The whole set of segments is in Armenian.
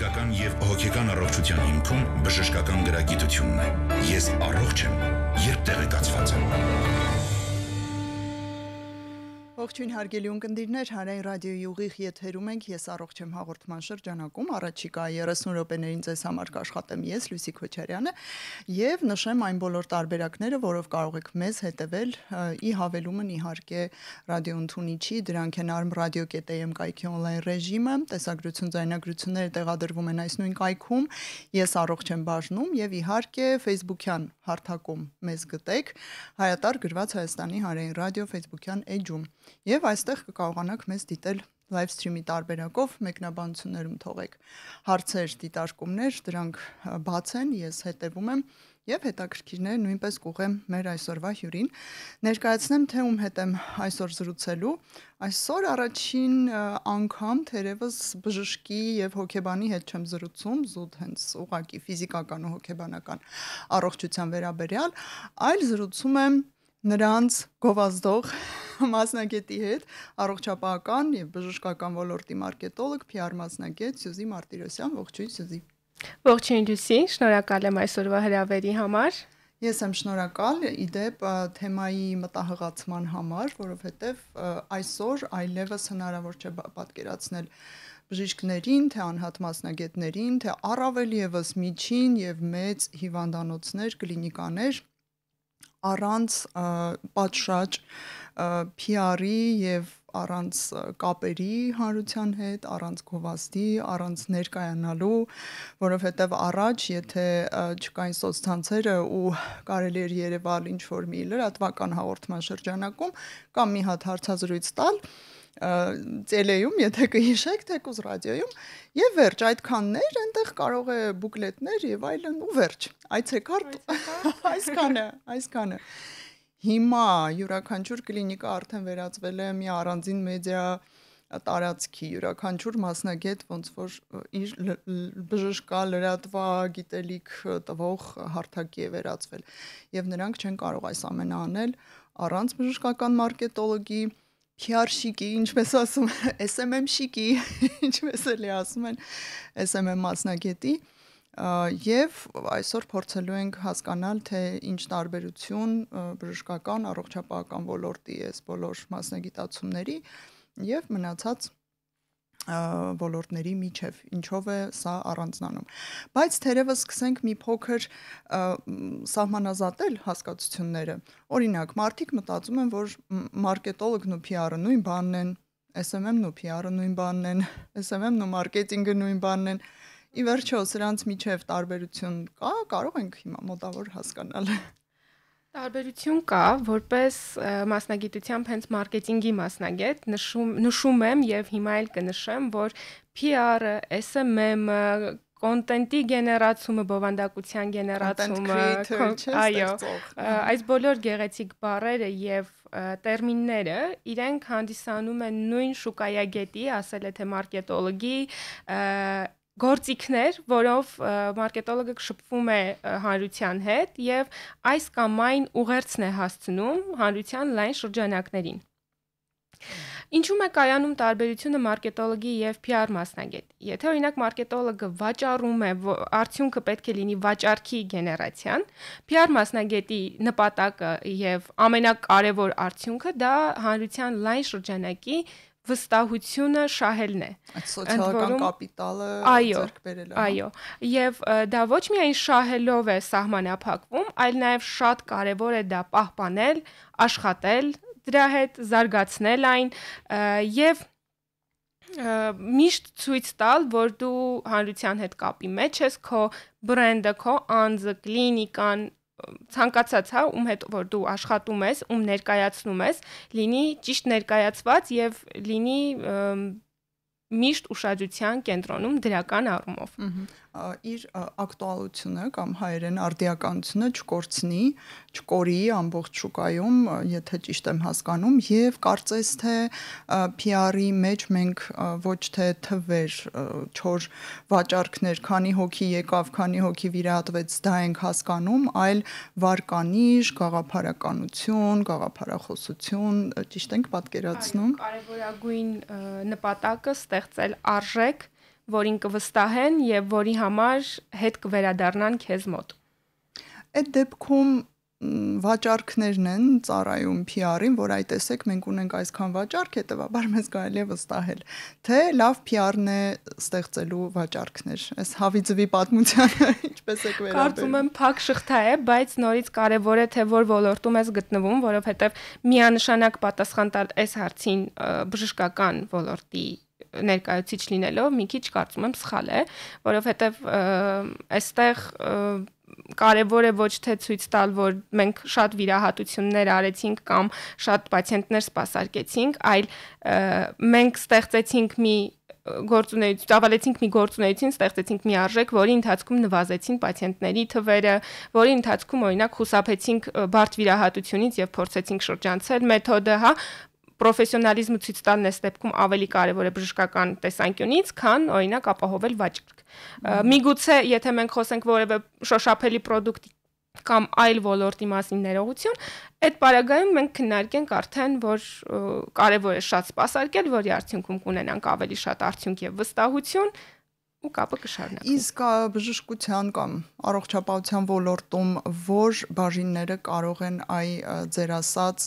ֆիզիկական եւ հոգեկան առողջության հիմքում բժշկական գրագիտությունն է։ Ես առողջ եմ, երբ տեղեկացված եմ։ Ողջույն հարգելի ունկնդիրներ, Հանրային ռադիոյի ուղիղ եթերում ենք, ես առողջ եմ հաղորդման շրջանակում, առաջիկա 30 րոպեներին ձեզ համար կաշխատեմ ես, Լուսիկ Քոչարյանը, եւ նշեմ այն բոլոր տարբերակները, որով կարող եք մեզ հետևել, ի հավելումն իհարկե ռադիոընդունիչի, դրանք են armradio.am կայքի on-line ռեժիմը, տեսագրություն, ձայնագրությունները տեղադրվում են այս նույն կայքում, ես առողջ եմ բաժնում եւ իհարկե Facebook-յան հարթակում մեզ գտեք, հայատար գրված Հայաստանի Հանրային ռադիո Facebook-յան էջում։ Եվ այստեղ կկարողանաք մեզ դիտել live stream-ի տարբերակով, մեկնաբանություններում թողեք հարցեր, դիտարկումներ, դրանք բաց են, ես հետևում եմ եւ հետաքրքիրները նույնպես կուղեմ մեր այսօրվա հյուրին։ Ներկայացնեմ, թե ում հետ եմ այսօր զրուցելու։ Այսօր առաջին անգամ թերևս բժշկի եւ հոգեբանի հետ չեմ զրուցում, զուտ հենց ուղղակի ֆիզիկական ու հոգեբանական առողջության վերաբերյալ, այլ զրուցում եմ նրանց գովազդող մասնագետի հետ, առողջապահական եւ բժշկական ոլորտի մարկետոլոգ, PR մասնագետ Սյուզի Մարտիրոսյան, ողջույն Սյուզի։ Ողջույն Լուսի, շնորհակալ եմ այսօրվա հրավերի համար։ Ես եմ շնորհակալ իդեպ թեմայի մտահղացման համար, որովհետեւ այսօր այլևս հնարավոր չէ պատկերացնել բժիշկներին, թե անհատ մասնագետներին, թե առավել եւս միջին եւ մեծ հիվանդանոցներ, կլինիկաներ առանց պատշաճ PR-ի եւ առանց կապերի հանրության հետ, առանց գովազդի, առանց ներկայանալու, որովհետեւ առաջ, եթե չկային սոցցանցերը ու կարելի էր Երևալ ինչ-որ մի լրատվական հաղորդման շրջանակում կամ մի հատ հարցազրույց տալ տելեյում, եթե կհիշեք, թեկուզ ռադիոյում, եւ վերջ, այդքաններ, այնտեղ կարող է բուկլետներ եւ այլն ու վերջ։ Այցեկարտ այսքանը։ Հիմա յուրաքանչյուր կլինիկա արդեն վերածվել է մի առանձին մեդիա տարածքի, յուրաքանչյուր մասնագետ ոնց որ իր բժշկա լրատվա գիտելիք տվող հարթակի է վերածվել եւ նրանք չեն կարող այս ամենը անել առանց բժշկական մարկետոլոգի, PR-շիկի, ինչպես ասում, SMM-շիկի, ինչպես էլի ասում են, SMM մասնագետի, եւ այսօր փորձելու ենք հասկանալ, թե ինչ տարբերություն բժշկական, առողջապահական ոլորտի այս բոլոր մասնագիտացումների եւ մնացած ոլորտների միջև, ինչով է սա առանձնանում։ Բայց թերևս սկսենք մի փոքր սահմանազատել հասկացությունները։ Օրինակ, մարդիկ մտածում են, որ մարկետոլոգն ու PR-ը նույն բանն են, SMM-ն ու PR-ը նույն բանն են, SMM-ն ու մարքեթինգը նույն բանն են։ Ի վերջո, սրանց միջև տարբերություն կա, կարող ենք հիմա մոտավոր հասկանալ։ Տարբերություն կա, որպես մասնագիտությամբ հենց մարքեթինգի մասնագետ նշում եմ եւ հիմա էլ կնշեմ, որ PR-ը, SMM-ը, կոնտենտի գեներացումը, բովանդակության գեներացումը, այո, այս բոլոր գեղեցիկ բառերը եւ տերմինները իրենք հանդիսանում են նույն շուկայագետի, ասել է թե մարկետոլոգի գործիքներ, որով մարկետոլոգը շփվում է հանրության հետ եւ այս կամ այն ուղերձն է հասցնում հանրության լայն շրջանակներին։ Ինչու՞մ է կայանում տարբերությունը մարկետոլոգի եւ PR մասնագետի։ Եթե օրինակ մարկետոլոգը վաճառում է, արդյունքը պետք է լինի վաճառքի գեներացիան, PR մասնագետի նպատակը եւ ամենակարևոր արդյունքը դա հանրության լայն շրջանակի վստահությունը շահելն է։ Այդ սոցիալական կապիտալը ձեռք բերելը։ Այո, եւ դա ոչ միայն շահելով է սահմանափակվում, այլ նաեւ շատ կարեւոր է դա պահպանել, աշխատել դրա հետ, զարգացնել այն եւ միշտ ցույց տալ, որ դու հանրության հետ կապի մեջ ես, քո բրենդը, քո անձը, կլինիկան ցանկացած, հա, ում հետ որ դու աշխատում ես, ում ներկայացնում ես, լինի ճիշտ ներկայացված եւ լինի միշտ ուշադրության կենտրոնում դրական առումով։ Իր ակտուալությունը կամ հայերեն արդիականությունը չկորցնի, չկորի ամբողջ շուկայում, եթե ճիշտ եմ հասկանում, եւ կարծես թե PR-ի մեջ մենք ոչ թե թվեր, չոր վաճառքներ, քանի հոգի եկավ, քանի հոգի վիրահատվեց, դա ենք հասկանում, այլ վարկանիշ, գաղափարականություն, գաղափարախոսություն, ճիշտ ենք պատկերացնում։ Կարևորագույն նպատակը ստեղծել արժեք, որին կվստահեն եւ որի համար հետ կվերադառնան քեզ մոտ։ Այդ դեպքում վաճառքներն են ծառայում PR-ին, որ այ տեսեք մենք ունենք այսքան վաճառք, հետեւաբար մեզ կարելի է վստահել, թե լավ PR-ն է ստեղծելու վաճառքներ։ Այս հավիձվի պատմությանը ինչպես եք վերաբերվում։ Կարծում եմ փակ շղթա է, բայց նորից կարևոր է թե որ ոլորտում ես գտնվում, որովհետեւ միանշանակ պատասխան տալ այս հարցին բժշկական ոլորտի ներկայացիչ լինելով մի քիչ կարծում եմ սխալ է, որովհետեւ այստեղ կարևոր է ոչ թե ցույց տալ, որ մենք շատ վիրահատություններ արեցինք կամ շատ պացիենտներ սպասարկեցինք, այլ մենք ստեղծեցինք մի գործունեություն, ավելեցինք մի գործունեություն, ստեղծեցինք մի արժեք, որի ընթացքում նվազեցին պացիենտների թվերը, որի ընթացքում օրինակ խուսափեցինք բարդ վիրահատությունից եւ փորձեցինք շրջանցել մեթոդը, հա, պրոֆեսիոնալիզմը ցույց տալն այս դեպքում ավելի կարևոր է բժշկական տեսանկյունից, քան օրինակ ապահովել վաճառք։ Միգուցե, եթե մենք խոսենք որևէ շոշափելի product կամ այլ ոլորտի մասին ներողություն, այդ պարագայում մենք քննարկենք արդեն, որ կարևոր է շատ սպասարկել, որի արդյունքում կունենանք ավելի շատ արդյունք եւ վստահություն ու կապը կշարունակվի։ Իսկ բժշկության կամ առողջապահության ոլորտում որ բաժինները կարող են այ ձեր ասած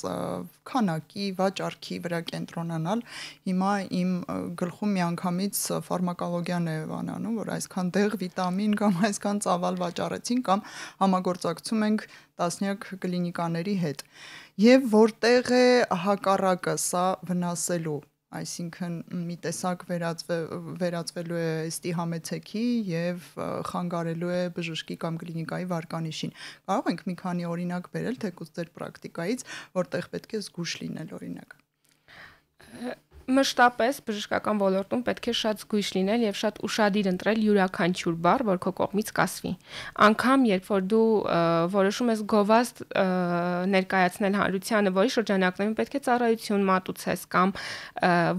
քանակի վաճառքի վրա կենտրոնանալ, հիմա իմ գլխում միանգամից ֆարմակոլոգիան է վանանում, որ այսքան դեղ վիտամին կամ այսքան ծավալ վաճառեցին կամ համագործակցում ենք տասնյակ կլինիկաների հետ։ Եվ որտեղ է հակառակը սա վնասելու, այսինքն մի տեսակ վերածվելու է ըստի համեցեքի եւ խանգարելու է բժշկի կամ կլինիկայի վարկանիշին։ Կարող ենք մի քանի օրինակ բերել թեկուզ ձեր պրակտիկայից, որտեղ պետք է զգույշ լինել օրինակ։ Մշտապես բժշկական ոլորտում պետք է շատ զգույշ լինել եւ շատ ուշադիր ընտրել յուրաքանչյուր բառ, որ քո կողմից կասվի։ Անկամ երբ որ դու որոշում ես գովազդ ներկայացնել հանրությանը, որի շրջանակներում պետք է ծառայություն մատուցես կամ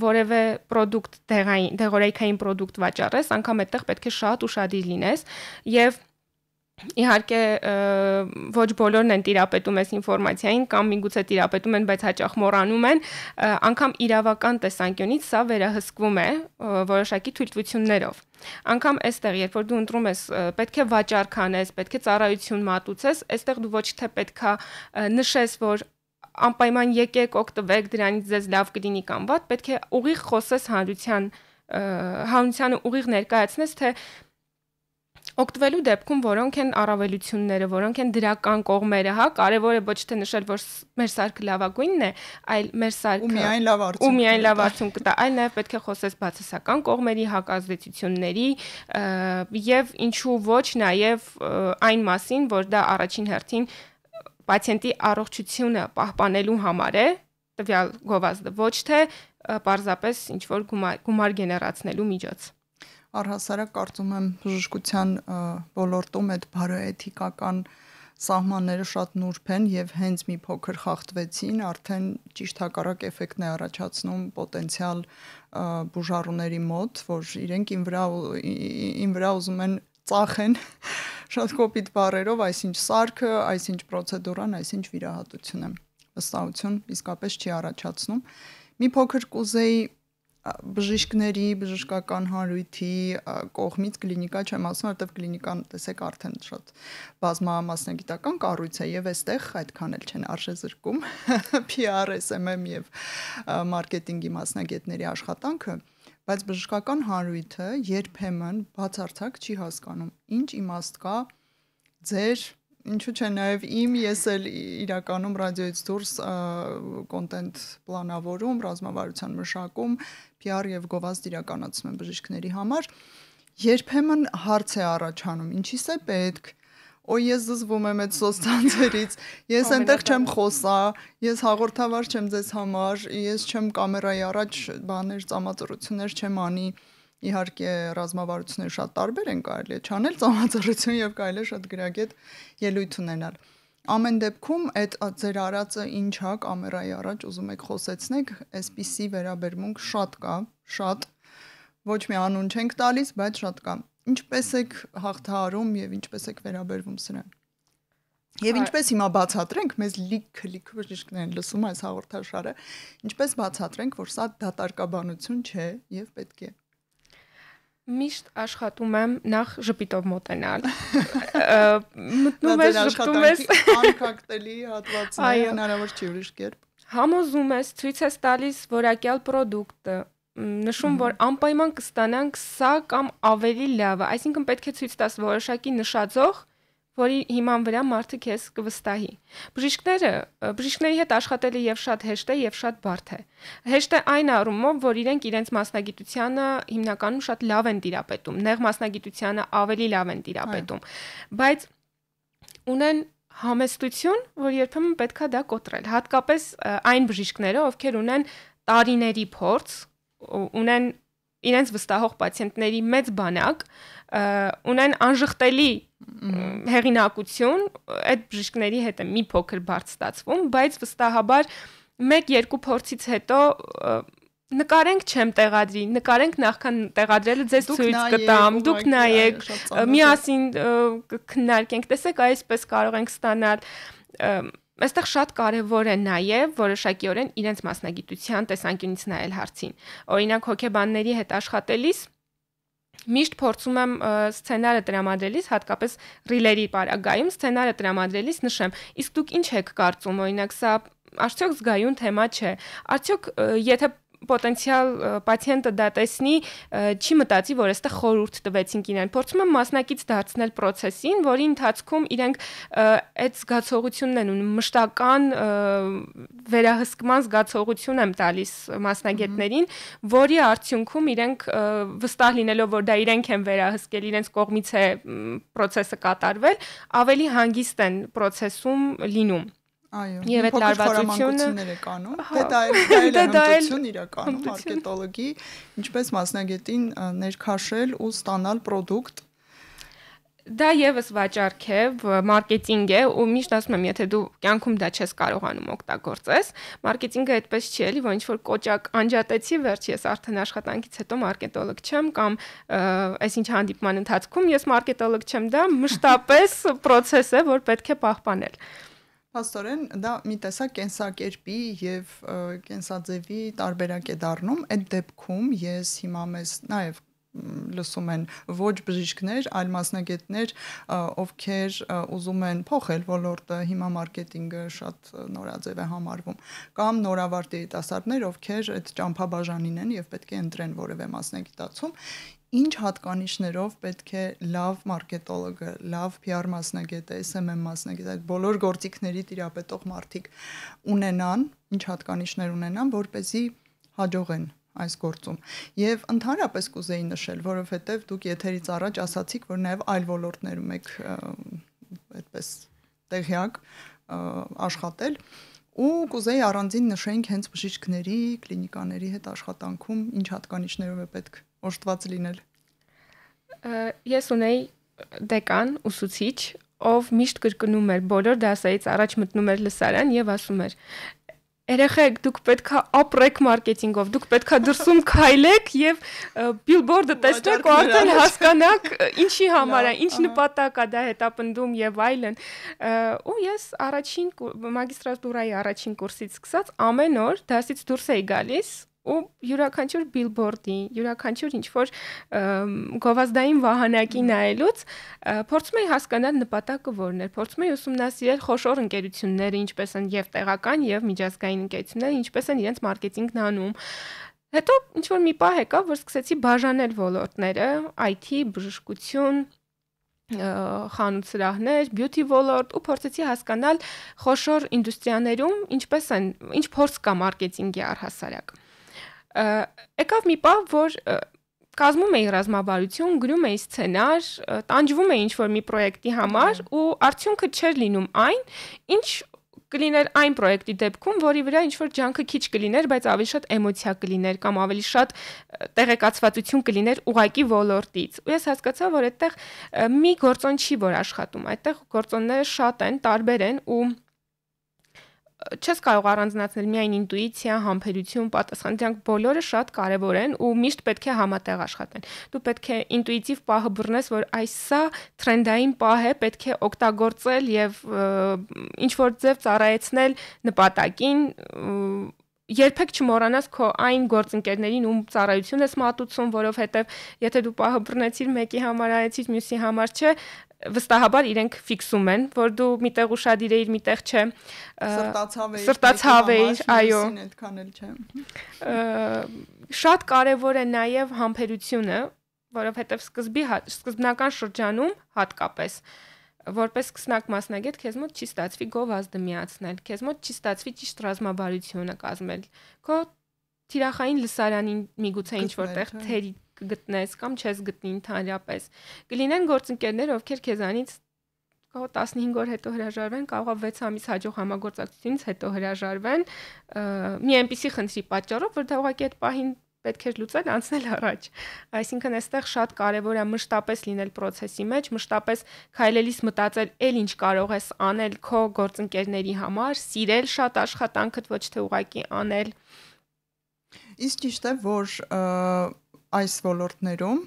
որևէ product դեղորայքային product վաճառես, անգամ այդտեղ պետք է շատ ուշադիր լինես եւ իհարկե ոչ բոլորն են տիրապետում այս ինֆորմացիային կամ միգուցե տիրապետում են, բայց հաճախ մոռանում են, անգամ իրավական տեսանկյունից սա վերահսկվում է որոշակի թույլտվություններով։ Անգամ այստեղ, երբ որ դու ընտրում ես, պետք է վաճառք անես, պետք է ծառայություն մատուցես, այստեղ դու ոչ թե պետքա նշես, որ անպայման եկեք օգտվեք դրանից ձեզ լավ կլինի կամ վատ, պետք է ուղիղ խոսես հանրությանը ուղիղ ներկայացնես, թե օգտվելու դեպքում որոնք են առավելությունները, որոնք են դրական կողմերը, հա, կարևոր է ոչ թե նշել, որ մեր սարքը լավագույնն է, այլ մեր սարքը ու միայն լավ արդյունք կտա, այլ նաև պետք է խոսես բացասական կողմերի, հակազդեցությունների եւ ինչու ոչ նաև այն մասին, որ դա առաջին հերթին պացիենտի առողջությունը պահպանելու համար է, տվյալ գովազդը, ոչ թե պարզապես ինչ որ գումար գեներացնելու միջոց։ Առհասարակ կարծում եմ բժշկության ոլորտում այդ բարոէթիկական սահմանները շատ նուրբ են եւ հենց մի փոքր խախտվեցին, արդեն ճիշտ հակառակ էֆեկտն է առաջացնում պոտենցիալ բուժառուների մոտ, որ իրենք ին վրա ուզում են ծախեն շատ կոպիտ բառերով, այսինչ սարքը, այսինչ պրոցեդուրան, այսինչ վիրահատությունը։ Վստահություն իսկապես չի առաջացնում։ Մի փոքր կուզեի բժիշկների, բժշկական հանրույթի կողմից կլինիկա չեմ ասում, որտեղ կլինիկան տեսեք արդեն շատ բազմամասնագիտական կառույց է եւ այստեղ այդքան էլ չեն արժե զրկում PR, SMM եւ մարքեթինգի մասնագետների աշխատանքը, բայց բժշկական հանրույթը երբեմն բացարձակ չի հասկանում, ինչ իմաստ կա ձեր Ինչու՞ չէ նաև ես էլ իրականում ռադիոից դուրս կոնտենտ պլանավորում, ռազմավարության մշակում, PR եւ գովազդ իրականացում եմ բժիշկների համար, երբեմն հարց է առաջանում, ինչի՞ս է պետք, ես զզվում եմ այդ սոցցանցերից, ես այնտեղ չեմ խոսա, ես հաղորդավար չեմ ձեզ համար, ես չեմ կամերայի առաջ բաներ, ծամածռություններ չեմ անի Իհարկե ռազմավարությունները շատ տարբեր են, կարելի է չանել ծամածռություն եւ կարելի է շատ գրագետ ելույթ ունենալ։ Ամեն դեպքում այդ ձեր արածը ինչ է, կամերայի առաջ ուզում եք խոսեցնեք, այսպիսի վերաբերմունք շատ կա, շատ ոչ մի անուն չենք տալիս, բայց շատ կա։ Ինչպես եք հաղթահարում եւ ինչպես եք վերաբերվում սրան։ Եվ ինչպես հիմա բացատրենք, մեզ լիքը բժիշկներ են լսում այս հաղորդաշարը, ինչպես բացատրենք, որ սա դատարկաբանություն չէ եւ պետք է Միշտ աշխատում եմ նախ ժպիտով մոտենալ։ Մտնում ես, ժպտում ես անկակտելի հատվածներ, հնարավոր չի ուրիշ կերպ։ Համոզում ես, ցույց ես տալիս որակյալ ապրանքը, նշում որ անպայման կստանանք սա կամ ավելի լավը, այսինքն պետք է ցույց տաս որոշակի նշաձող, որի հիման վրա մարդը քեզ կվստահի։ Բժիշկների հետ աշխատելը եւ շատ հեշտ է եւ շատ բարդ է։ Հեշտ է այն առումով, որ իրենց մասնագիտությանը հիմնականում շատ լավ են տիրապետում, նեղ մասնագիտությանը ավելի լավ են տիրապետում, բայց ունեն համեստություն, որ երբեմն պետքա դա կոտրել, հատկապես այն բժիշկները, ովքեր ունեն տարիների փորձ, ունեն իրենց վստահող պացիենտների մեծ բանակ, ունեն անժխտելի հեղինակություն, այդ բժիշկների հետ է մի փոքր բարդ ստացվում, բայց վստահաբար 1-2 փորձից հետո նկարենք չեմ տեղադրի, նկարենք նախքան տեղադրելը ձեզ ցույց կտամ, դուք նայեք, միասին քննարկենք, տեսեք այսպես կարող ենք ստանալ։ Այստեղ շատ կարևոր է նաև որոշակիորեն իրենց մասնագիտության տեսանկյունից նայել հարցին։ Օրինակ հոգեբանների հետ աշխատելիս միշտ փորձում եմ սցենարը տրամադրելիս, հատկապես ռիլերի պարագայում սցենարը տրամադրելիս նշեմ, իսկ դուք ինչ եք կարծում, օրինակ սա արդյոք զգայուն թեմա չէ, արդյոք եթե պոտենցիալ պացիենտը դա տեսնի, չի մտածի, որ այստեղ խորհուրդ տվեցինք իրեն։ Փորձում եմ մասնակից դարձնել process-ին, որի ընթացքում իրենք այդ զգացողությունն են ունեն, մշտական վերահսկման զգացողություն եմ տալիս մասնագետներին, որի արդյունքում իրենք վստահ լինելով, որ դա իրենք են վերահսկել, իրենց կողմից է process-ը կատարվել, ավելի հանգիստ են process-ում լինում։ Այո, եւ այդ լարվածությունները է կանում, դա հմտություն իրականում մարքետոլոգի, ինչպես մասնագետին ներքաշել ու ստանալ product։ Դա եւս վաճառք է, մարքեթինգ է, ու միշտ ասում եմ, եթե դու կյանքում դա չես կարողանում օգտագործես, մարքեթինգը այդպես չի էլի, որ ինչ որ կոճակ անջատեցի, վերջ ես արդեն աշխատանքից հետո մարքետոլոգ չեմ կամ այսինչ հանդիպման ընթացքում ես մարքետոլոգ չեմ, դա մշտապես process է, որ պետք է պահպանել։ Փաստորեն դա մի տեսակ կենսակերպի եւ կենսաձևի տարբերակ է դառնում, այդ դեպքում ես հիմա մեզ նաեւ լսում են ոչ բժիշկներ, այլ մասնագետներ, ովքեր ուզում են փոխել ոլորտը, հիմա մարքեթինգը շատ նորաձև է համարվում, կամ նորավար երիտասարդներ, ովքեր այդ ճամփաբաժանին են եւ պետք է ընտրեն որևէ մասնագիտացում, ինչ հատկանիշներով պետք է լավ մարքետոլոգը, լավ PR մասնագետը, SMM մասնագետը, այդ բոլոր գործիքների տիրապետող մարդիկ ունենան, ինչ հատկանիշներ ունենան, որպեսզի հաջողեն այս գործում։ Եվ ընդհանրապես կուզեի նշել, որովհետև դուք եթերից առաջ ասացիք, որ նաև այլ ոլորտներում եք այդպես տեղյակ աշխատել, ու կուզեի առանձին նշենք հենց բժիշկների, կլինիկաների հետ աշխատանքում ինչ հատկանիշներով է պետք օժտված լինել։ Ես ունեի դեկան, ուսուցիչ, ով միշտ կրկնում էր բոլոր դասերից առաջ մտնում էր լսարան եւ ասում էր. Երեխեք, դուք պետքա ապրեք մարքեթինգով, դուք պետքա դրսում քայլեք եւ բիլբորդը տեսնեք ու արդեն հասկանաք ինչի համար է, ինչ նպատակ է դա հետապնդում եւ այլն։ Ու ես առաջին մագիստրատուրայի առաջին կուրսից սկսած ամեն օր դասից դուրս էի գալիս ու յուրաքանչյուր բիլբորդի, յուրաքանչյուր ինչ-որ գովազդային վահանակի նայելուց փորձում էի հասկանալ նպատակը որն է, փորձում էի ուսումնասիրել խոշոր ընկերությունները, ինչպես են եւ տեղական եւ միջազգային ընկերությունները, ինչպես են իրենց մարքեթինգն անում։ Հետո ինչ-որ մի պահ եկավ, որ սկսեցի բաժանել ոլորտները, IT, բժշկություն, խանութ սրահներ, beauty ոլորտ ու փորձեցի հասկանալ խոշոր ինդուստրիաներում ինչ փորձ կա մարքեթինգի առհասարակ։ Եկավ մի պահ, որ կազմում էի ռազմավարություն, գրում էի սցենար, տանջվում էի ինչ-որ մի պրոյեկտի համար ու արդյունքը չէր լինում այն, ինչ կլիներ այն պրոյեկտի դեպքում, որի վրա ինչ-որ ջանքը քիչ կլիներ, բայց ավելի շատ էմոցիա կլիներ կամ ավելի շատ տեղեկացվածություն կլիներ ուղակի ոլորտից։ Ու ես հասկացա, որ այդտեղ մի գործոն չի, որ աշխատում, այդտեղ գործոնները շատ են, տարբեր են ու չես կարող առանձնացնել միայն ինտուիցիա, համբերություն, պատասխան, դրանք բոլորը շատ կարևոր են ու միշտ պետք է համատեղ աշխատեն։ Դու պետք է ինտուիտիվ պահը բռնես, որ այսա թրենդային պահ է, պետք է օգտագործել եւ ինչ որ ձև ծառայեցնել նպատակին, երբեք չմոռանաս քո այն գործընկերներին, ում ծառայություն ես մատուցում, որովհետև եթե դու պահը բռնեցիր մեկի համար, արեցիր մյուսի համար չէ, վստահաբար իրենք ֆիքսում են, որ դու միտեղ ուշադիր էիր, միտեղ չէ, սրտացավ էիր, այո, այդքան էլ չէ։ Շատ կարևոր է նաև համբերությունը, որովհետև սկզբնական շրջանում հատկապես որպես սկսնակ մասնագետ քեզ մոտ չի ստացվի գովազդը միացնել, քեզ մոտ չի ստացվի ճիշտ ռազմավարությունը կազմել։ Քո թիրախային լսարանին միգուցե ինչ որտեղ թերի կգտնես կամ չես գտնի ընդհանրապես։ Կլինեն գործընկերներ, ովքեր քեզանից կարող 15 օր հետո հրաժարվեն, կարող 6 ամիս հաջող համագործակցությունից հետո հրաժարվեն, մի այնպիսի խնդրի պատճառով, որ դա ուղղակի այդ պահին պետք է լուծել, անցնել առաջ։ Այսինքն այստեղ շատ կարևոր է մշտապես լինել process-ի մեջ, մշտապես քայլելիս մտածել, էլ ինչ կարող ես անել քո գործընկերների համար, սիրել շատ աշխատանքդ, ոչ թե ուղղակի անել։ Իսկ ճիշտ է, որ այս ոլորտներում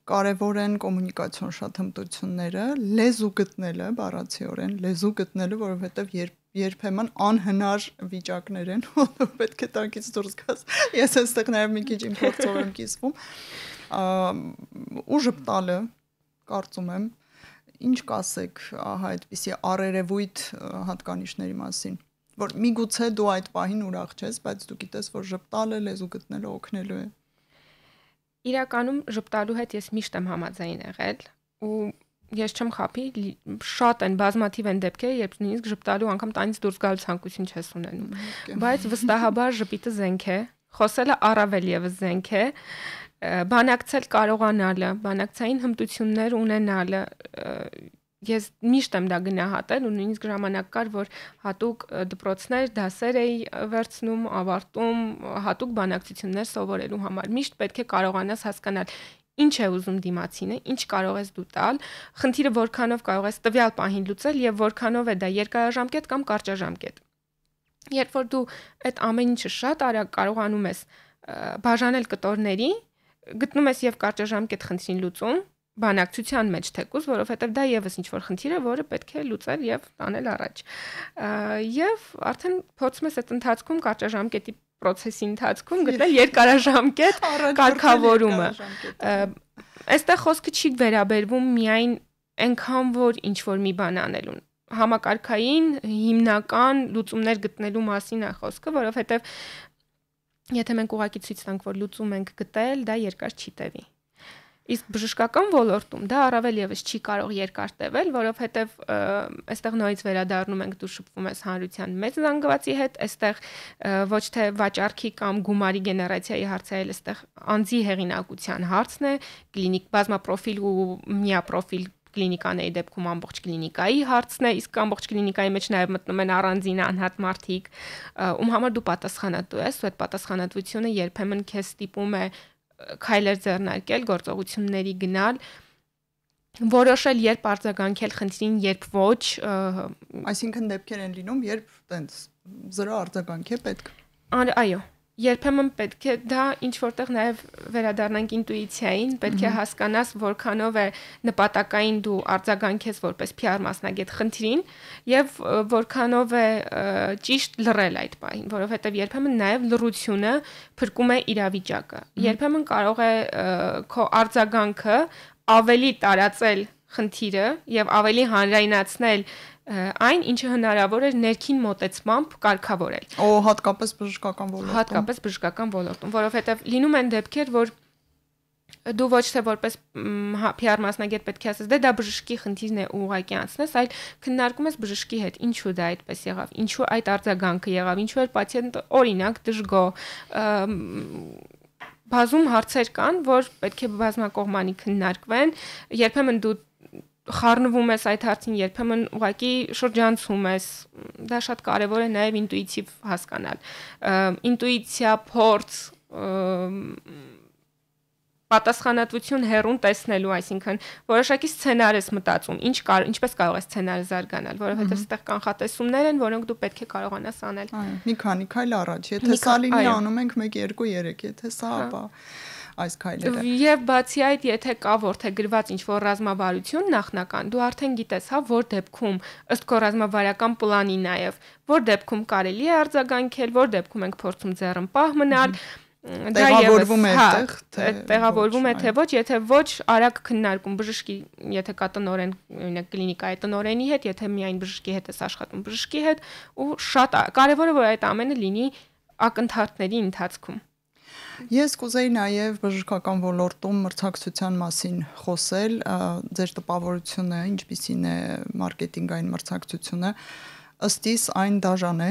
կարևոր են կոմունիկացիոն շատ հմտությունները, լեզու գտնելը, բառացիորեն լեզու գտնելը, որովհետև երբեմն անհնար վիճակներ են, որ պետք է տանկից դուրս գաս։ Ես այստեղ նաև մի քիչ իմ փորձով եմ կիսվում։ Ուժը տալը, կարծում եմ, ինչ կասեք, ահա այդպիսի առերևույթ հատկանիշների մասին, որ միգուցե դու այդ պահին ուրախ չես, բայց դու գիտես, որ ժպտալը, լեզու գտնելը օգնելու է։ Իրականում ժպտալու հետ ես միշտ եմ համաձայն եղել ու ես չեմ խափի, շատ են բազմաթիվ են դեպքեր, երբ նույնիսկ ժպտալու անգամ տանից դուրս գալու ցանկություն չես ունենում, բայց վստահաբար ժպիտը զենք է, խոսելը առավել եւս զենք է, բանակցել կարողանալը, բանակցային հմտություններ ունենալը, ես միշտ եմ դա գնահատել ու նույնիսկ ժամանակ կար, որ հատուկ դպրոցներ, դասեր էի վերցնում, ավարտում, հատուկ բանակցություններ սովորելու համար։ Միշտ պետք է կարողանաս հասկանալ ինչ է ուզում դիմացինը, ինչ կարող ես դու տալ, խնդիրը որքանով կարող ես տվյալ պահին լուծել եւ որքանով է դա երկարաժամկետ կամ կարճաժամկետ։ Երբ որ դու այդ ամեն ինչը շատ արագ կարողանում ես բաժանել կտորների, գտնում ես եւ կարճաժամկետ խնդրին լուծում, բանակցության մեջ թեկուզ, որովհետև դա եւս ինչ-որ խնդիր է, որը պետք է լուծել եւ տանել առաջ։ Եվ արդեն փորձում ես այդ ընթացքում կարճաժամկետի process-ի ընթացքում գտնել երկարաժամկետ կարգավորումը։ Այստեղ խոսքը չի վերաբերվում միայն այնքան, որ ինչ-որ մի բան անելուն։ Համակարգային հիմնական լուծումներ գտնելու մասին է խոսքը, որովհետև եթե մենք ուղղակի ցույց տանք, որ լուծում ենք գտել, դա երկար չի տևի։ Իսկ բժշկական ոլորտում դա առավել եւս չի կարող երկար տևել, որովհետեւ այստեղ նորից վերադառնում ենք դու շփվում ես հանրության մեծ զանգվածի հետ, այստեղ ոչ թե վաճառքի կամ գումարի գեներացիայի հարցը, այլ այստեղ անձի հեղինակության հարցն է, կլինիկ բազմապրոֆիլ ու միապրոֆիլ կլինիկաների դեպքում ամբողջ կլինիկայի հարցն է, իսկ ամբողջ կլինիկայի մեջ նաև մտնում են առանձին անհատ մարդիկ, ում համար դու պատասխանատու ես, ու այդ պատասխանատվությունը երբեմն քեզ ստիպում է քայլեր ձեռնարկել, գործողությունների գնալ, որոշել երբ արձագանքել խնդրին, երբ ոչ, այսինքն դեպքեր են լինում, երբ տենց զրո արձագանք է պետք։ Այո, երբեմն պետք է դա ինչ որտեղ նաև վերադառնանք ինտուիցիային, պետք է հասկանաս որքանով է նպատակային դու արձագանքես որպես PR մասնագետ խնդրին եւ որքանով է ճիշտ լռել այդ պահին, որովհետեւ երբեմն նաև լռությունը փրկում է իրավիճակը։ Երբեմն կարող է քո արձագանքը ավելի տարածել խնդիրը եւ ավելի հանրայնացնել այն, ինչը հնարավոր էր ներքին մոտեցմամբ կարգավորել։ Հատկապես բժշկական ոլորտում։ Հատկապես բժշկական ոլորտում, որովհետև լինում են դեպքեր, որ դու ոչ թե որպես PR մասնագետ պետք է ասես, դա բժշկի խնդիրն է ուղղակի անցնես, այլ քննարկում ես բժշկի հետ, ինչու դա այդպես եղավ, ինչու այդ արձագանքը եղավ, ինչու էր պացիենտը օրինակ դժգոհ։ Բազում հարցեր կան, որ պետք է բազմակողմանի քննարկվեն, երբեմն դու խառնվում ես այդ հարցին, երբեմն ուղղակի շրջանցում ես, դա շատ կարևոր է նաև ինտուիտիվ հասկանալ։ Ինտուիցիա, փորձ, պատասխանատվություն հեռուն տեսնելու, այսինքն որոշակի սցենար ես մտածում, ինչպես կարող է սցենարը զարգանալ, որովհետև այստեղ կանխատեսումներ են, որոնք դու պետք է կարողանաս անել։ Մի քանի քայլ առաջ, եթե սա լինի անում ենք 1 2 3, եթե սա, ապա այս քայլերը։ Եվ բացի այդ, եթե կա որդեգրված ինչ-որ ռազմավարություն նախնական, դու արդեն գիտես, հա, որ դեպքում ըստ քո ռազմավարական պլանի նաև, որ դեպքում կարելի է արձագանքել, որ դեպքում ենք փորձում ձեռնպահ մնալ, տեղավորվում է այդտեղ, տեղավորվում է թե ոչ, եթե ոչ արագ քննարկում բժշկի, եթե կա տնօրեն, օրինակ կլինիկայի տնօրենի հետ, եթե միայն բժշկի հետ ես աշխատում բժշկի հետ, ու շատ կարևորը որ այդ ամենը լինի ակնթարթների ընթացքում։ Ես կուզեի նաև բժշկական ոլորտում մրցակցության մասին խոսել, ձեր տպավորությունը, ինչպիսին է մարքեթինգային մրցակցությունը, ըստ իս այն դաժան է,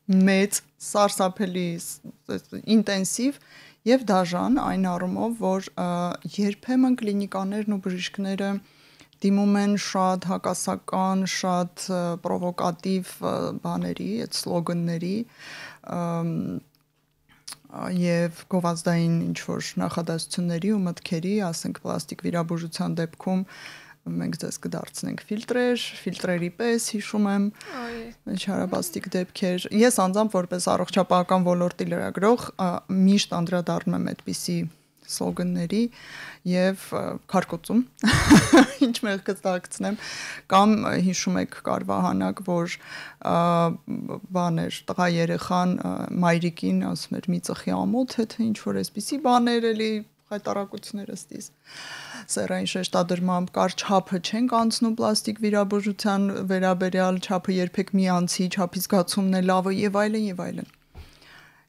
մեծ, սարսափելի, ինտենսիվ եւ դաժան այն առումով, որ երբեմն կլինիկաներն ու բժիշկները դիմում են շատ հակասական, շատ պրովոկատիվ բաների, այդ սլոգանների եւ գովազդային ինչ-որ նախադասությունների ու մտքերի, ասենք պլաստիկ վիրաբուժության դեպքում մենք ձեզ կդարձնենք ֆիլտրերի պես հիշում եմ չարաբաստիկ դեպքեր։ Ես անձամբ որպես առողջապահական ոլորտի լրագրող միշտ անդրադառնում եմ այդպիսի սլոգանների եւ քարկոծում ինչ մեղքս դակցնեմ կամ հիշում եք կար վահանակ, որ բաներ տղա երեխան մայրիկին ասում էր մի ծխի ամոթ հետ ինչ որ այսպիսի բաներ էլի հայտարարություններ ըստիս սերային շեշտադրմամբ կար չափը չենք անցնում պլաստիկ վիրաբուժության վերաբերյալ չափը երբեք մի անցի չափի զգացումն է լավը եւ այլն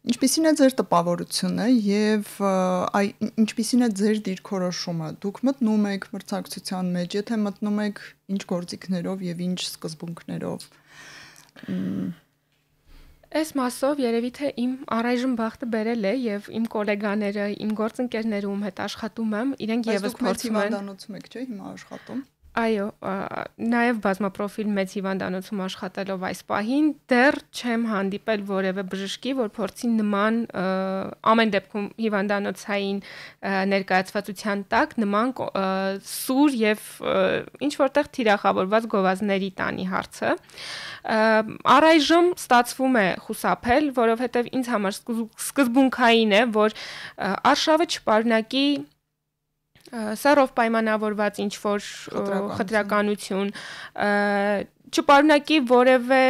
ինչպիսին է ձեր տպավորությունը եւ ինչպիսին է ձեր դիրքորոշումը դուք մտնում եք մրցակցության մեջ եթե մտնում եք ինչ գործիքներով եւ ինչ սկզբունքներով Այս մասով երևի թե իմ առայժմ բախտը բերել է եւ իմ գոլեգաները, իմ գործընկերները ում հետ աշխատում եմ, իրենք եւս փորձում են հիվանդանոցում եք, չէ՞, հիմա աշխատում։ Այո, նաև բազմապրոֆիլ մեծ հիվանդանոցում աշխատելով այս պահին դեռ չեմ հանդիպել որևէ բժշկի, որ փորձի նման ամեն դեպքում հիվանդանոցային ներկայացվածության տակ նման սուր եւ ինչ որտեղ թիրախավորված գովազդների տանի հարցը։ Առայժմ ստացվում է խուսափել, որովհետեւ ինձ համար սկզբունքային է, որ արշավը չպարունակի սարով պայմանավորված ինչ-որ խտրականություն, չպարունակի որևէ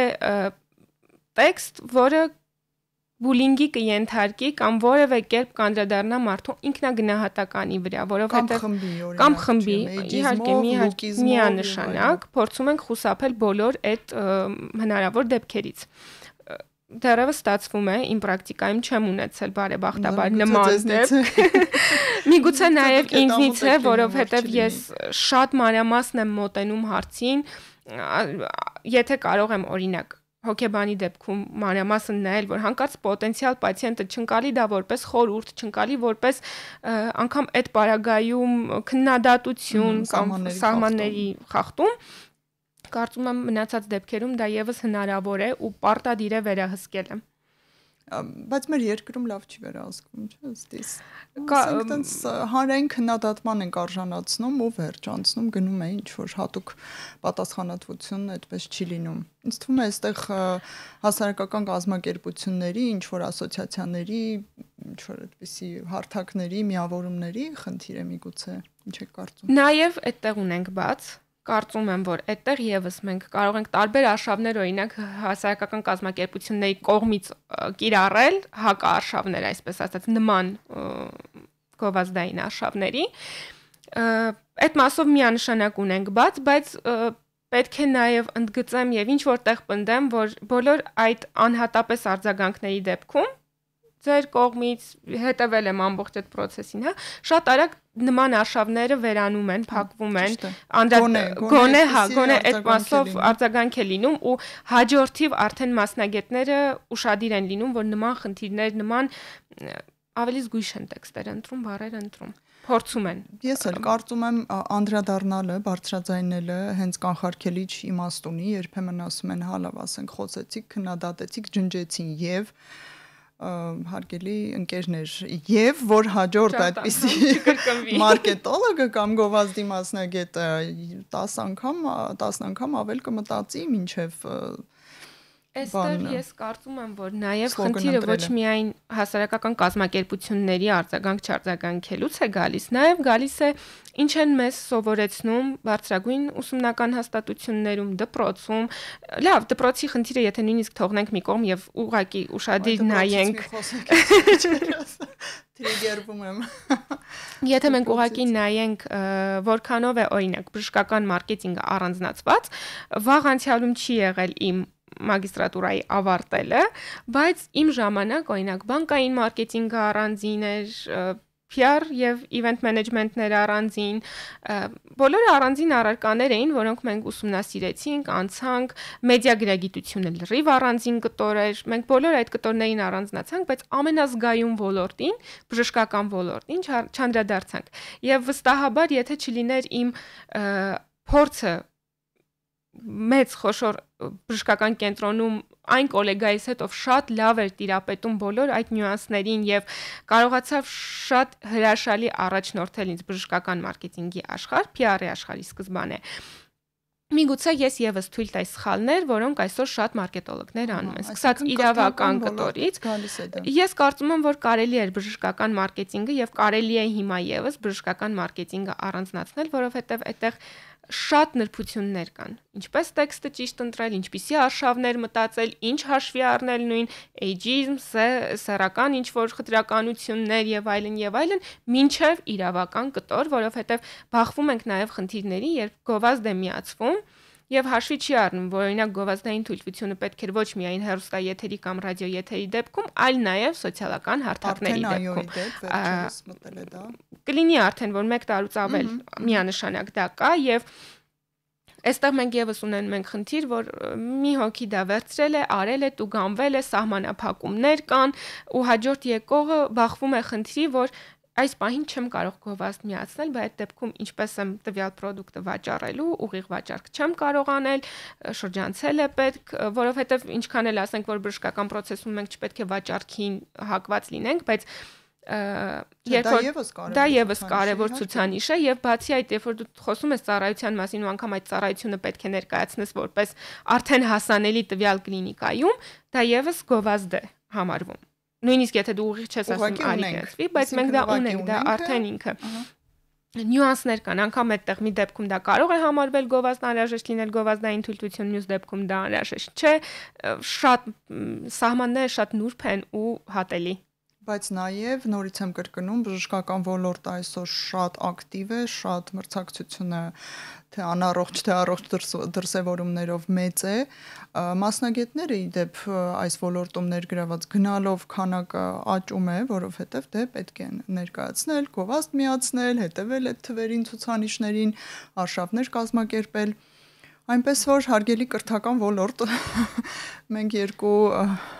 տեքստ, որը բուլինգի կենթարկի կամ որևէ կերպ կանդրադառնա մարդու ինքնագնահատականի վրա, որովհետև կամ խմբի, իհարկե միանշանակ փորձում ենք խուսափել բոլոր այդ հնարավոր դեպքերից։ Դեռևս ստացվում է, իմ պրակտիկայում չեմ ունեցել բարեբախտաբար նման դեպք։ Միգուցե նաև ինձնից է, որովհետև ես շատ մանրամասն եմ մոտենում հարցին, եթե կարող եմ օրինակ հոգեբանի դեպքում մանրամասն նայել, որ հանկարծ պոտենցիալ պացիենտը չընկալի դա որպես խորհուրդ, չընկալի որպես անգամ այդ պարագայում քննադատություն կամ սահմանների խախտում Կարծում եմ մնացած դեպքերում դա եւս հնարավոր է ու պարտադիր է վերահսկելը։ Բայց մեր երկրում լավ չի վերահսկվում, չէ՞, ըստիս։ Այսինքն հանրային քննադատման են արժանացնում ու վերջանցնում գնում է ինչ որ հատուկ պատասխանատվություն այդպես չի լինում։ Ինձ թվում է այստեղ հասարակական կազմակերպությունների, ինչ որ ասոցիացիաների, ինչ որ այդպիսի հարթակների, միավորումների խնդիր է միգուցե, ինչ եք կարծում։ Նաեւ այդտեղ ունենք բաց Կարծում եմ, որ այդտեղ եւս մենք կարող ենք տարբեր արշավներ, օրինակ հասարակական կազմակերպությունների կողմից կիրառել հակարշավներ, այսպես ասած, նման գովազդային արշավների։ Այդ մասով միանշանակ ունենք բաց, բայց պետք է նաեւ ընդգծեմ եւ ինչ որտեղ պնդեմ, որ բոլոր այդ անհատապես արձագանքների դեպքում ձեր կողմից հետևել եմ ամբողջ այդ process-ին, հա, շատ արագ նման արշավները վերանում են, փակվում են, գոնե այդ մասով արձագանք է լինում ու հաջորդիվ արդեն մասնագետները ուշադիր են լինում, որ նման խնդիրներ, նման ավելի զգույշ են տեքստեր ընտրում, բառեր ընտրում, փորձում են։ Ես էլ կարծում եմ անդրադառնալը, բարձրաձայնելը հենց կանխարգելիչ իմաստ ունի, երբեմն ասում են հա լավ, ասենք խոսեցիք, քննադատեցիք, ջնջեցին եւ հարգելի ընկերներ եւ որ հաջորդ այդպիսի մարքետոլոգը կամ գովազդի մասնագետը 10 անգամ ավել կմտածի մինչեւ Այստեղ ես կարծում եմ, որ նաև խնդիրը ոչ միայն հասարակական կազմակերպությունների արձագանքելուց է գալիս, նաև գալիս է ինչ են մեզ սովորեցնում բարձրագույն ուսումնական հաստատություններում, դպրոցում։ Լավ, դպրոցի խնդիրը եթե նույնիսկ թողնենք մի կողմ եւ ուղղակի ուշադիր նայենք Տրիգերվում եմ։ Եթե մենք ուղղակի նայենք, որքանով է օրինակ բժշկական մարքեթինգը առանձնացված, վաղ անցյալում չի եղել իմ մագիստրատուրայի ավարտելը, բայց իմ ժամանակ օրինակ բանկային մարքեթինգը առանձին էր, PR եւ event management-ները առանձին, բոլորը առանձին առարկաներ էին, որոնք մենք ուսումնասիրեցինք, անցանք, մեդիա գրագիտությունը լրիվ առանձին կտոր էր, մենք բոլոր այդ կտորներին առանձնացանք, բայց ամենազգայուն ոլորտին, բժշկական ոլորտին չանդրադարձանք։ Եվ վստահաբար, եթե չլիներ իմ փորձը մեծ խոշոր բժշկական կենտրոնում այն գոլեգայից հետ ով շատ լավ էր տիրապետում բոլոր այդ նյուանսներին եւ կարողացավ շատ հրաշալի առաջնորդել ինձ բժշկական մարքեթինգի աշխարհ, PR-ի աշխարհի սկզբանե։ Միգուցե ես եւս թույլ տայի սխալներ, որոնք այսօր շատ մարքետոլոգներ անում են, սկսած իրավական կտորից։ Ես կարծում եմ, որ կարելի է բժշկական մարքեթինգը եւ կարելի է հիմա եւս բժշկական մարքեթինգը առանձնացնել, որովհետեւ այդտեղ շատ նրբություններ կան։ Ինչպես տեքստը ճիշտ ընտրել, ինչպիսի արշավներ մտածել, ինչ հաշվի առնել նույն էյջիզմ, սեռական ինչ որ խտրականություններ եւ այլն, մինչեւ իրավական կտոր, որովհետեւ բախվում ենք նաեւ խնդիրների, երբ գովազդ է միացվում եւ հաշվի չի առնում, որ օրինակ գովազդային թույլտվությունը պետք է ոչ միայն հեռուստաեթերի կամ ռադիոեթերի դեպքում, այլ նաեւ սոցիալական հարթակների դեպքում։ Կլինի արդեն, որ 1 տարուց ավել միանշանակ դա կա եւ այստեղ մենք եւս ունենք մենք խնդիր, որ մի հոգի դա վերցրել է, արել է, տուգանվել է, սահմանափակումներ կան ու հաջորդ եկողը բախվում է խնդրի, որ այս պահին չեմ կարող գովազդ միացնել, բայց այդ դեպքում ինչպես եմ տվյալ product-ը վաճառելու, ուղիղ վաճառք չեմ կարող անել, շրջանցել է պետք, որովհետև ինչքան էլ ասենք, որ բժշկական process-ում մենք չպետք է վաճառքին հակված լինենք, բայց դա եւս կարևոր ցուցանիշ է եւ բացի այդ, երբ որ դու խոսում ես ծառայության մասին ու անգամ այդ ծառայությունը պետք է ներկայացնես որպես արդեն հասանելի տվյալ կլինիկայում, դա եւս գովազդ է համարվում։ Նույնիսկ եթե դու ուղիղ չես ասում արիքեցվի, բայց մենք դա ունենք, դա արդեն ինքը նյուանսներ կան, անգամ այդտեղ մի դեպքում դա կարող է համարվել գովազդ, անհրաժեշտ լինել գովազդային թույլտվություն, մյուս դեպքում դա անհրաժեշտ չէ, շատ սահմանները շատ նուրբ են ու հատելի։ Բայց նաև նորից եմ կրկնում, բժշկական ոլորտը այսօր շատ ակտիվ է, շատ մրցակցությունը թե անառողջ, թե առողջ դրսևորումներով մեծ է, մասնագետները ի դեպ այս ոլորտում ներգրաված գնալով քանակը աճում է, որովհետև դե պետք է ներկայացնել, գովազդ միացնել, հետևել այդ թվերին, ցուցանիշներին, արշավներ կազմակերպել։ Այնպես որ հարգելի կրթական ոլորտ, մենք երկու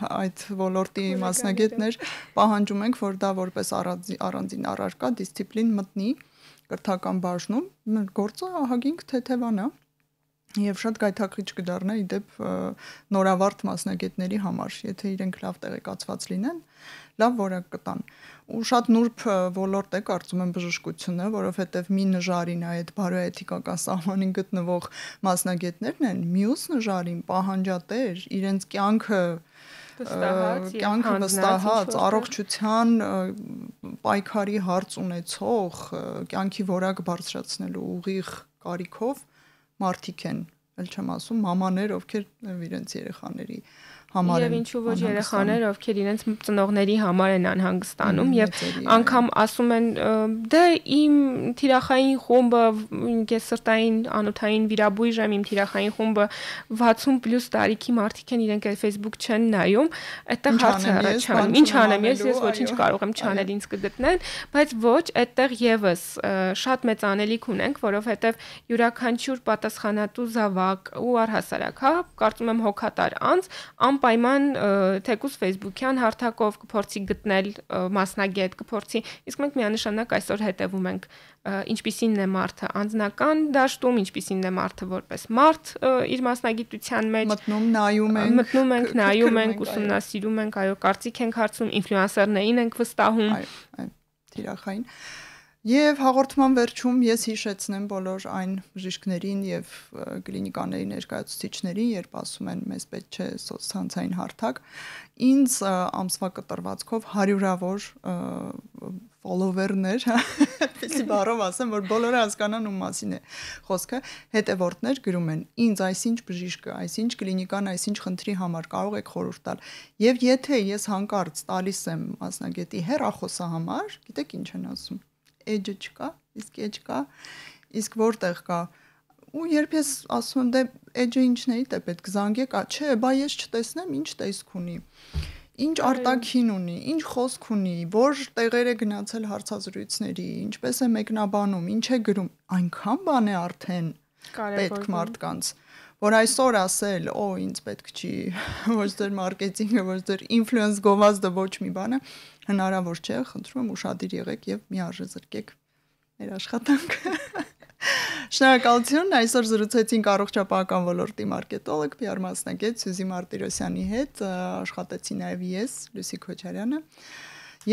այդ ոլորտի մասնագետներ պահանջում ենք, որ դա որպես առանձին առարկա դիսցիպլին մտնի կրթական բաժնում, գործը ահագին թեթևանա եւ շատ գայթակղիչ կդառնա ի դեպ նորավարտ մասնագետների համար, եթե իրենք լավ տեղեկացված լինեն, լավ որակ կտան։ Ու շատ նուրբ ոլորտ է կարծում եմ բժշկությունը, որովհետև մի նժարին այդ բարոեթիկական սահմանին գտնվող մասնագետներն են, մյուս նժարին պահանջատեր, իրենց կյանքը վստահած, առողջության պայքարի հարց ունեցող, կյանքի որակ բարձրացնելու ուղիղ կարիքով մարդիկ են, ել չեմ ասում, մամաներ, ովքեր իրենց երեխաների համար են։ Եվ ինչու ոչ երեխաներ, ովքեր իրենց ծնողների համար են անհանգստանում եւ անգամ ասում են, դե իմ թիրախային խումբը, ես սրտային անոթային վիրաբույժ եմ, իմ թիրախային խումբը 60+ տարիքի մարդիկ են, իրենք այդ Facebook չեն նայում, այդտեղ հարցը առաջանում, ինչ անեմ ես ոչինչ կարող եմ չանել, ինձ կգտնեն, բայց ոչ, այդտեղ եւս շատ մեծ անելիք ունենք, որովհետեւ յուրաքանչյուր պատասխանատու զավակ ու առհասարակ, հա, կարծում եմ հոգատար անձ պայման թեկուզ Facebook-յան հարթակով կփորձի գտնել մասնագետ, կփորձի, իսկ մենք միանշանակ այսօր հետևում ենք ինչպիսին է մարդը անձնական դաշտում, ինչպիսին է մարդը որպես մարդ իր մասնագիտության մեջ մտնում ենք, նայում ենք, ուսումնասիրում ենք, այո, կարծիք ենք հարցնում, ինֆլուենսերներին ենք վստահում, թիրախային Եվ հաղորդման վերջում ես հիշեցնեմ բոլոր այն բժիշկներին եւ կլինիկաների ներկայացուցիչներին, երբ ասում են մեզ պետք չէ սոցցանցային հարթակ, ինձ ամսվա կտրվածքով հարյուրավոր follower-ներ, այսպես բառով ասեմ, որ բոլորը հասկանան ում մասին է խոսքը, հետևորդներ գրում են ինձ այսինչ բժիշկը, այսինչ կլինիկան, այսինչ խնդրի համար կարող եք խորհուրդ տալ։ Եվ եթե ես հանկարծ տալիս եմ մասնագետի հեռախոսահամար, գիտեք ինչ են ասում, edge չկա, իսկ edge կա, իսկ որտեղ կա։ Ու երբ ես ասում եմ դե edge-ը ինչն է, դե պետք զանգեք, չէ, բա ես չտեսնեմ, ինչ տեսք ունի։ Ինչ արտաքին ունի, ինչ խոսք ունի, որ տեղեր է գնացել հարցազրույցների, ինչպես է մեկնաբանում, ինչ է գրում, այնքան բան է արդեն պետք մարդկանց, որ այսօր ասել, ինձ պետք չի ոչ ձեր մարքեթինգը, ոչ ձեր ինֆլուենս գովազդը, ոչ մի բանը, հնարավոր չէ, խնդրում եմ ուշադիր եղեք եւ մի արժեզրկեք մեր աշխատանքը։ Շնորհակալություն, այսօր զրուցեցինք առողջապահական ոլորտի մարկետոլոգ, PR մասնագետ Սյուզի Մարտիրոսյանի հետ, աշխատեցի նաև ես, Լուսիկ Քոչարյանը,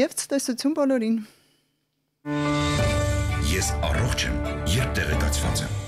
եւ ցտեսություն բոլորին։ Ես առողջ եմ, երբ տեղեկացված եմ։